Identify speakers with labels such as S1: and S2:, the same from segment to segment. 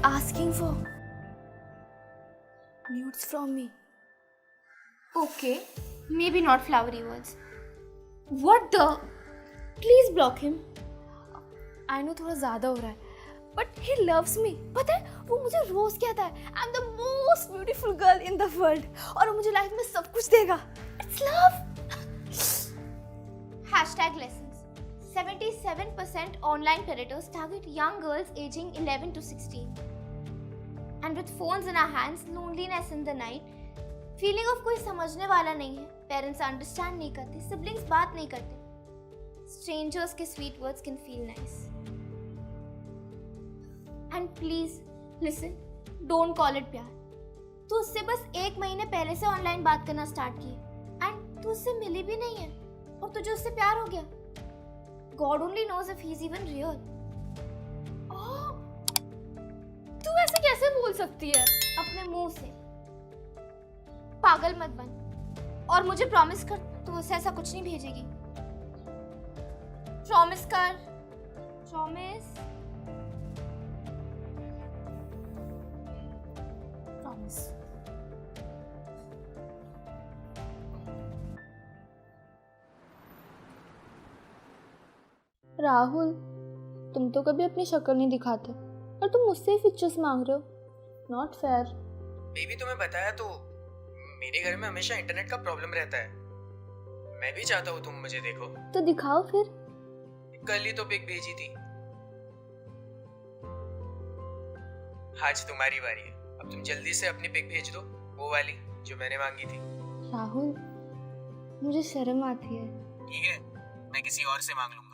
S1: asking for nudes from me.
S2: Okay, maybe not flowery words.
S1: What the? Please block him. I know थोड़ा ज़्यादा हो रहा है, but he loves me. पता है वो मुझे रोज कहता है I'm the most beautiful girl in the world और वो मुझे लाइफ में सब कुछ देगा. It's love.
S2: Hashtag lessons. 77% online predators target young girls aging 11 to 16. And with phones in our hands, loneliness in the night, feeling of कोई समझने वाला नहीं है, parents understand नहीं करते, siblings बात नहीं करते, strangers के sweet words can feel nice. And please listen, don't call it प्यार. तू उससे बस 1 महीने पहले से ऑनलाइन बात करना स्टार्ट की and तू उससे मिली भी नहीं है और तुझे उससे प्यार हो गया. God only knows if he's even real.
S1: Oh, तू ऐसे कैसे बोल सकती है?
S2: अपने मुंह से. पागल मत बन और मुझे प्रॉमिस कर तू उसे ऐसा कुछ नहीं भेजेगी. प्रॉमिस कर. प्रॉमिस.
S1: Promise. राहुल, तुम तो कभी अपनी शक्ल नहीं दिखाते और तुम मुझसे ही पिक्चर्स मांग रहे हो. Not fair.
S3: बेबी तुम्हें बताया तो मेरे घर में हमेशा इंटरनेट का प्रॉब्लम रहता है. मैं भी चाहता हूँ तुम मुझे देखो.
S1: तो दिखाओ फिर.
S3: कल ही तो पिक भेजी थी. आज तुम्हारी बारी है. अब तुम जल्दी से अपनी पिक भेज दो, वो वाली जो मैंने मांगी थी.
S1: राहुल, मुझे शर्म आती है.
S3: ठीक है, मैं किसी और से मांग लूंगा.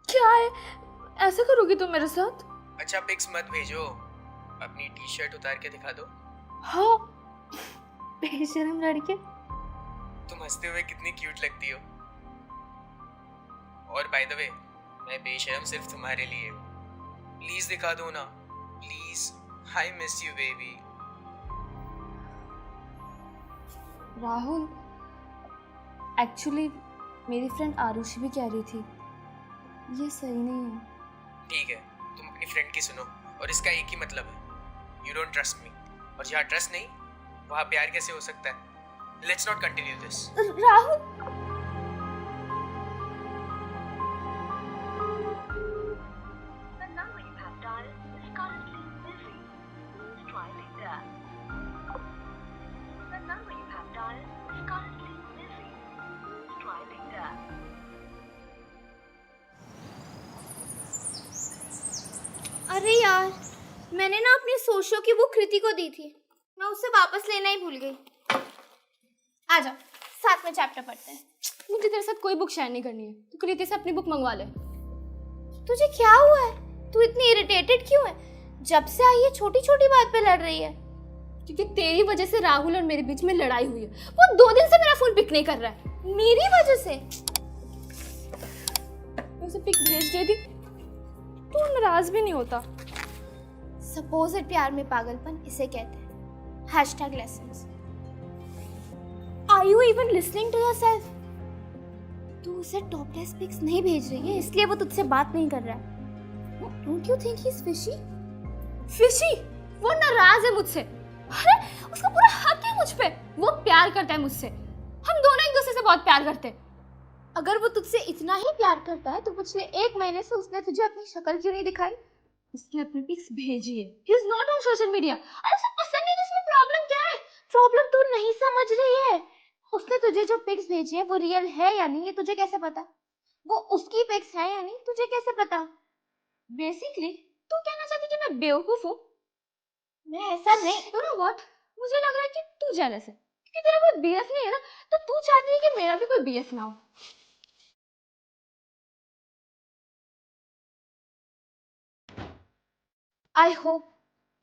S1: क्या है? ऐसा करोगी तुम मेरे साथ?
S3: अच्छा पिक्स मत भेजो, अपनी टी शर्ट उतार के दिखा दो.
S1: हाँ, बेशरम लड़के.
S3: तुम हंसते हुए कितनी क्यूट लगती हो. और बाय द वे, मैं बेशरम सिर्फ तुम्हारे लिए. प्लीज दिखा दो ना, please. I miss you baby.
S1: Rahul, actually मेरी फ्रेंड आरुषि भी कह रही थी ये सही नहीं है.
S3: ठीक है, तुम अपनी फ्रेंड की सुनो और इसका एक ही मतलब है, यू डोंट ट्रस्ट मी. और जहाँ ट्रस्ट नहीं वहाँ प्यार कैसे हो सकता है. Let's not continue this.
S1: Rahul,
S2: अरे यार, मैंने ना अपनी सोशो की बुक कृति को दी थी. मैं उससे वापस लेना ही भूल गई. आजा, साथ में चैप्टर पढ़ते हैं.
S1: मुझे तेरे साथ कोई बुक शेयर नहीं करनी है. तू कृति से अपनी बुक मंगवा ले.
S2: तुझे क्या हुआ है? तू इतनी इरिटेटेड क्यों है? जब से आई है छोटी छोटी बात पे लड़ रही है.
S1: क्योंकि तेरी वजह से राहुल और मेरे बीच में लड़ाई हुई है. वो 2 दिन से मेरा फोन पिक नहीं कर रहा है.
S2: मेरी वजह से?
S1: उसे पिक भेज दे दी तो नाराज भी नहीं होता.
S2: सपोजिट प्यार में पागलपन इसे कहते हैं. Hashtag lessons. Are you even listening to yourself? तू उसे टॉपलेस पिक्स नहीं भेज रही है इसलिए वो तुझसे बात नहीं कर रहा है. Don't you think he is fishy?
S1: Fishy? वो नाराज है मुझसे. अरे उसका पूरा हक है मुझ पे. वो प्यार करता है मुझसे. हम दोनों एक दूसरे से बहुत प्यार करते हैं.
S2: अगर वो तुझसे इतना ही प्यार करता है तो पिछले 1 महीने से उसने तुझे अपनी शक्ल क्यों नहीं दिखाई?
S1: उसने अपनी पिक्स भेजी है. He is not on social media.
S2: अरे उसे पसंद नहीं. इसमें प्रॉब्लम क्या है? प्रॉब्लम तू नहीं समझ रही है. उसने तुझे जो पिक्स भेजी है वो रियल है या नहीं ये तुझे कैसे पता? वो उसकी पिक्स है या नहीं तुझे कैसे पता?
S1: बेसिकली तू कहना चाहती कि मैं बेवकूफ हूँ.
S2: मैं ऐसा नहीं.
S1: यू नो व्हाट, मुझे लग रहा है कि तू जेलस है क्योंकि तेरा कोई बीएफ नहीं है ना, तो तू चाहती है कि मेरा भी कोई बीएफ ना हो.
S2: आई होप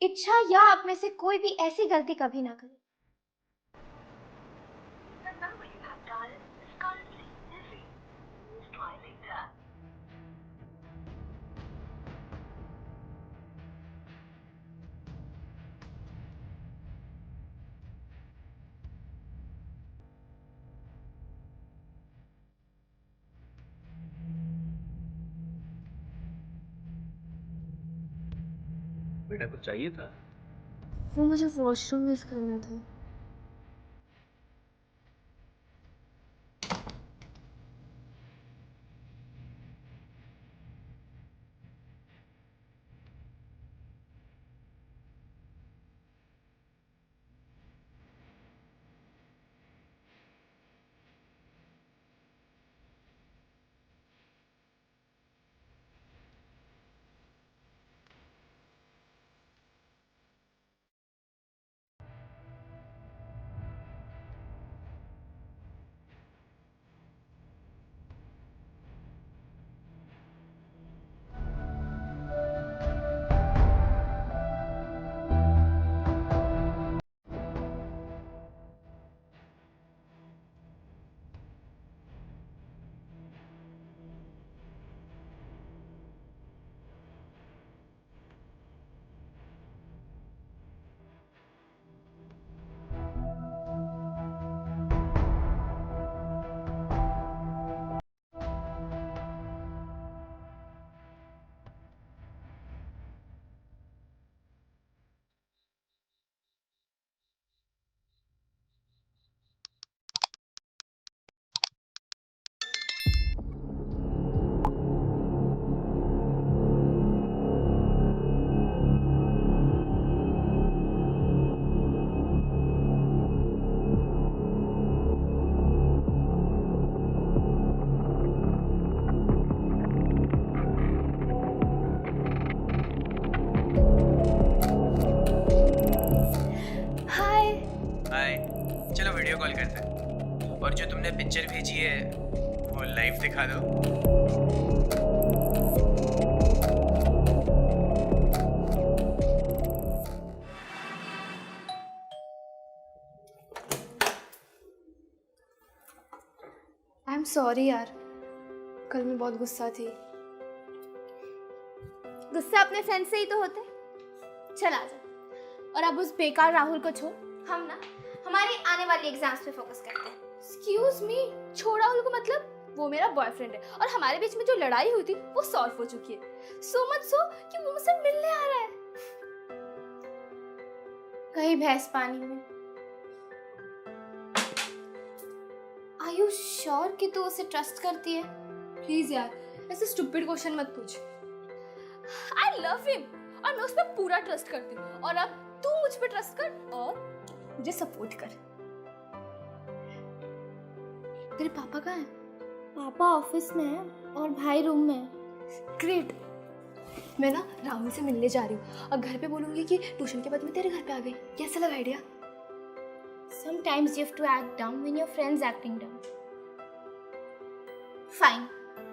S2: इच्छा या आप में से कोई भी ऐसी गलती कभी ना करे.
S3: बेटा कुछ चाहिए था?
S1: वो मुझे वॉशरूम यूज करना था। हाय।
S3: हाय, चलो वीडियो कॉल करते हैं। और जो तुमने पिक्चर भेजी है वो लाइव दिखा दो।
S1: आई एम सॉरी यार, कल मैं बहुत गुस्सा थी।
S2: गुस्सा अपने फ्रेंड से ही तो होते। चल आ जा। और अब उस बेकार राहुल को छोड़, हम ना हमारी आने वाली एग्जाम्स पे फोकस करते हैं।
S1: एक्सक्यूज मी, छोड़ा राहुल को मतलब वो मेरा बॉयफ्रेंड है और हमारे बीच में जो लड़ाई हुई थी वो सॉल्व हो चुकी है। सो मच सो कि वो मुझसे मिलने आ रहा है।
S2: कहीं भैंस पानी में। आर यू श्योर कि तू उसे ट्रस्ट करती है?
S1: प्लीज यार, ऐसे स्टूपिड क्वेश्चन मत पूछ। आई लव हिम और मैं उस पर पूरा ट्रस्ट करती हूँ। और अब तू मुझ पर ट्रस्ट कर और मुझे सपोर्ट कर। तेरे पापा कहाँ हैं?
S2: पापा ऑफिस में है और भाई रूम में है।
S1: ग्रेट। मैं ना राहुल से मिलने जा रही हूँ और घर पे बोलूंगी कि ट्यूशन के बाद मैं तेरे घर पे आ गई। कैसा लगा idea?
S2: Sometimes you have to act dumb when your friend's acting dumb. Fine,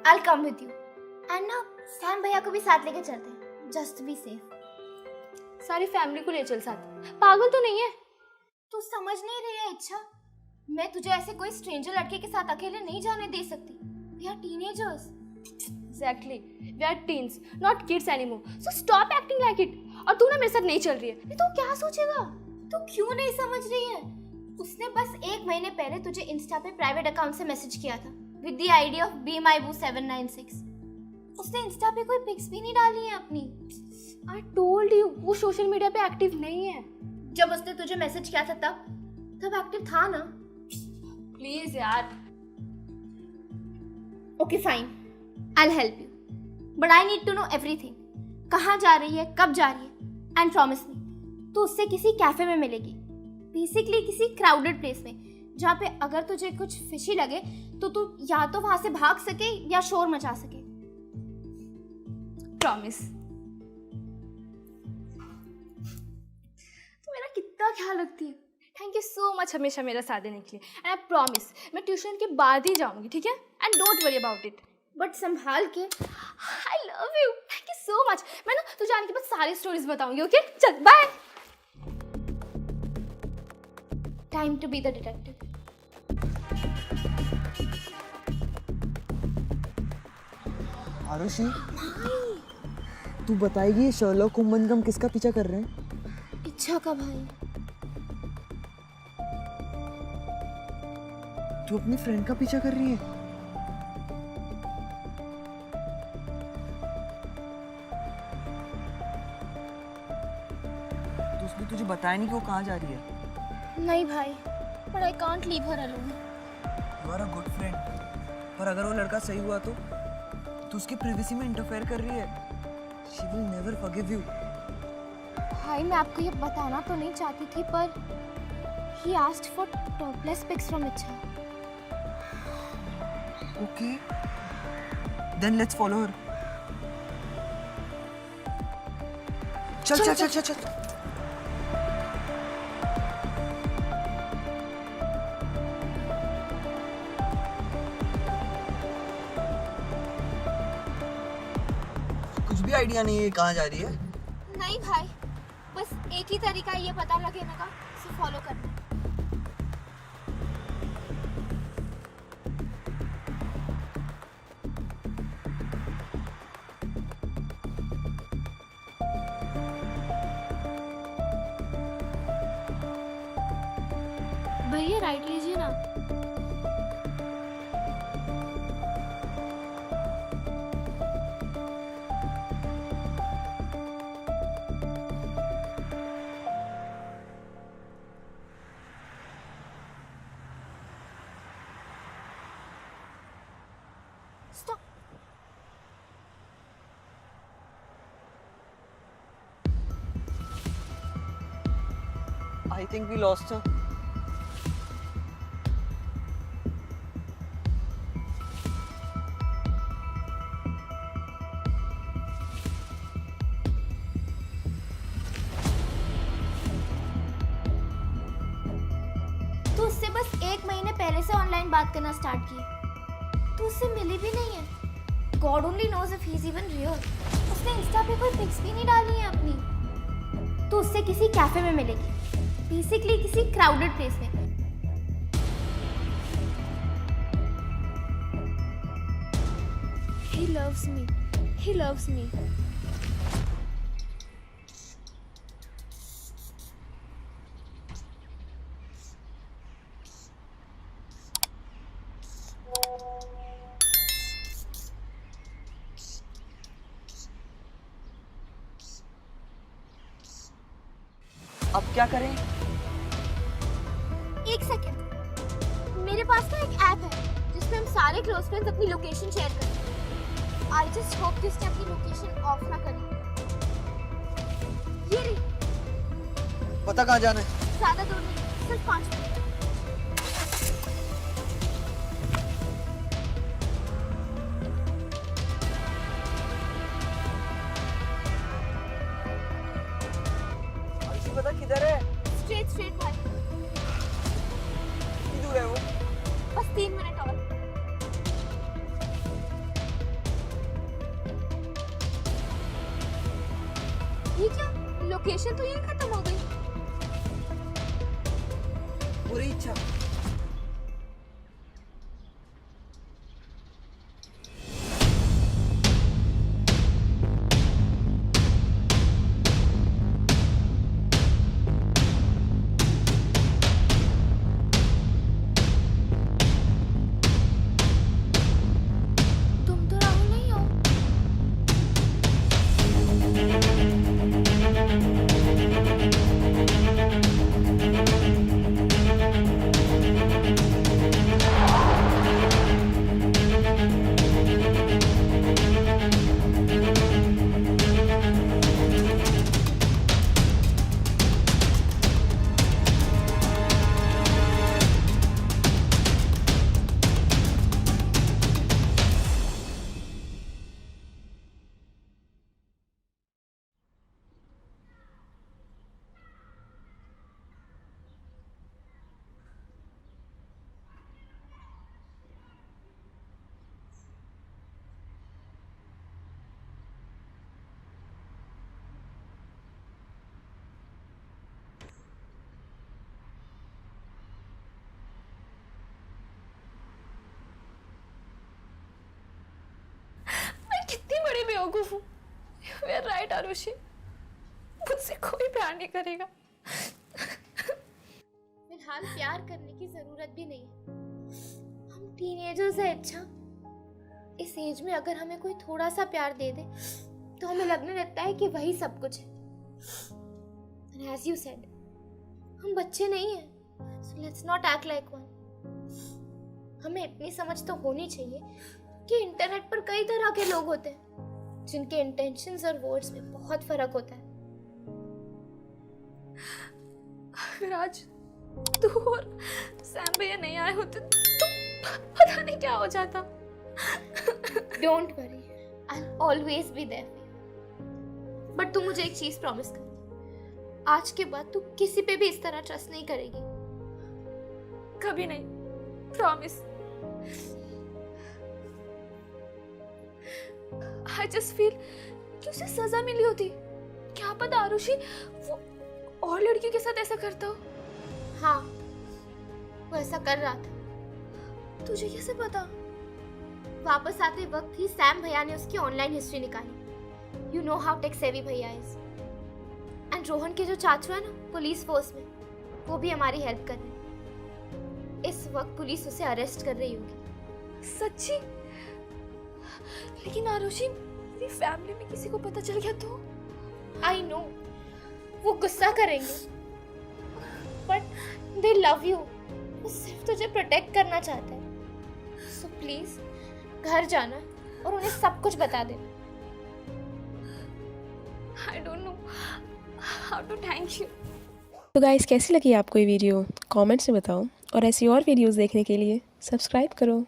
S2: I'll come with you. And now Sam भैया को भी साथ लेके चलते हैं, just to be safe.
S1: सारी फैमिली को ले चल साथ। पागल तो नहीं है?
S2: तू समझ नहीं रही है इच्छा? मैं तुझे ऐसे कोई स्ट्रेंजर लड़के के साथ अकेले नहीं जाने दे सकती। We are teenagers.
S1: Exactly. We are teens, not kids anymore. So stop acting like it. और तू ना मेरे साथ नहीं चल रही है। तो क्या सोचेगा?
S2: तू क्यों नहीं समझ रही है? उसने बस 1 महीने पहले तुझे इंस्टा पे प्राइवेट अकाउंट से मैसेज किया था with the ID of be my बू 796। उसने इंस्टा पे कोई पिक्स भी नहीं डाली है अपनी।
S1: I told you, वो सोशल मीडिया पे एक्टिव नहीं है।
S2: जब उसने तुझे मैसेज किया था तब एक्टिव था ना?
S1: प्लीज यार।
S2: Okay fine, I will help you but I need to know everything. कहाँ जा रही है, कब जा रही है, एंड प्रॉमिस मी तू उससे किसी कैफे में मिलेगी, बेसिकली किसी क्राउडेड प्लेस में, जहाँ पे अगर तुझे कुछ फिशी लगे तो तू या तो वहां से भाग सके या शोर मचा सके।
S1: प्रॉमिस। तू मेरा कितना ख्याल रखती है। थैंक यू सो मच हमेशा मेरा साथ देने के लिए। एंड आई प्रॉमिस मैं ट्यूशन के बाद ही जाऊंगी, ठीक है? And don't worry about it.
S2: But संभाल के।
S1: I love you, thank you so much. मैं ना तुझे आने के बाद सारी स्टोरीज बताऊंगी। ओके चल bye.
S2: Time to be the detective.
S4: Arushi, तू बताएगी शर्लॉक होम्स हम किसका पीछा कर रहे हैं?
S2: इच्छा का भाई।
S4: तू अपनी फ्रेंड का पीछा कर रही है? उसने तुझे बताया नहीं कि वो कहाँ जा रही है?
S1: नहीं भाई, but I can't leave her alone.
S4: You are a good friend, पर अगर वो लड़का सही हुआ तो तू उसकी प्राइवेसी में इंटरफेयर कर रही है। She will never forgive you.
S1: भाई मैं आपको ये बताना तो नहीं चाहती थी, पर he asked for topless pics from Ichha.
S4: Okay, then let's follow her. चल चल चल चल चल। कुछ भी आइडिया नहीं है कहाँ जा रही है?
S1: नहीं भाई, बस एक ही तरीका है ये पता लगने का, उसे फॉलो करना. भैया राइट लीजिए ना. Stop.
S4: I think we lost her.
S2: तो उससे बस 1 महीने पहले से ऑनलाइन बात करना स्टार्ट की, तो उससे मिली भी नहीं है. God only knows if he is even real. उसने इंस्टा पे कोई पिक्स भी नहीं डाली है अपनी. तो उससे किसी कैफे में मिलेगी, बेसिकली किसी क्राउडेड प्लेस में.
S1: He loves me. He loves me.
S4: अब क्या करें?
S2: एक सेकेंड, मेरे पास ना एक ऐप है जिसमें हम सारे क्लोज फ्रेंड्स अपनी लोकेशन शेयर करते हैं. आई जस्ट होप कि उसने अपनी लोकेशन ऑफ ना करी. ये रही.
S4: पता कहाँ जाना है?
S2: ज्यादा दूर नहीं, सिर्फ 5 मिनट.
S4: पता किधर है?
S2: स्ट्रेट भाई.
S4: कितनी दूर है वो?
S2: बस 3 मिनट और. ये क्या, लोकेशन तो यही खत्म हो गई.
S4: बुरी इच्छा।
S1: तुम तो राहुल नहीं हो. मैं कितनी बड़ी बेवकूफ हूँ. You are right, Arushi. मुझसे कोई प्यार नहीं करेगा.
S2: फिलहाल प्यार करने की जरूरत भी नहीं है. हम टीनेजर्स हैं. अच्छा, इस एज में अगर हमें कोई थोड़ा सा प्यार दे दे तो हमें लगने लगता है कि वही सब कुछ है. And as you said, हम बच्चे नहीं हैं. So let's not act like one. हमें इतनी समझ तो होनी चाहिए कि इंटरनेट पर कई तरह के लोग होते हैं जिनके इंटेंशंस और वर्ड्स में बहुत फर्क होता है.
S1: अगर आज तू और सैम भैया नहीं आए होते तो पता नहीं क्या हो जाता.
S2: Don't worry, I'll always be there for you. But तू मुझे एक चीज प्रॉमिस कर. आज के बाद तू किसी पे भी इस तरह ट्रस्ट नहीं करेगी.
S1: कभी नहीं, प्रॉमिस. I just feel कि उसे सजा मिली होती. क्या पता आरुषि वो और लड़कियों के साथ ऐसा करता हो.
S2: हाँ, वो ऐसा कर रहा था.
S1: तुझे कैसे पता?
S2: वापस आते वक्त ही सैम भैया ने उसकी ऑनलाइन हिस्ट्री निकाली. You know how tech savvy भैया इज. एंड रोहन के जो चाचू है ना पुलिस फोर्स में, वो भी हमारी हेल्प कर रहे हैं. इस वक्त पुलिस उसे अरेस्ट कर रही होगी.
S1: सच्ची? लेकिन आरुषि मेरी फैमिली में किसी को पता चल गया तो?
S2: आई नो, वो गुस्सा करेंगे, बट दे लव यू. वो सिर्फ तुझे प्रोटेक्ट करना चाहते हैं. सो प्लीज घर जाना और उन्हें सब कुछ बता देना.
S1: I don't know how to thank you.
S5: तो गाइस कैसी लगी आपको ये वीडियो कमेंट्स में बताओ और ऐसी और वीडियोस देखने के लिए सब्सक्राइब करो.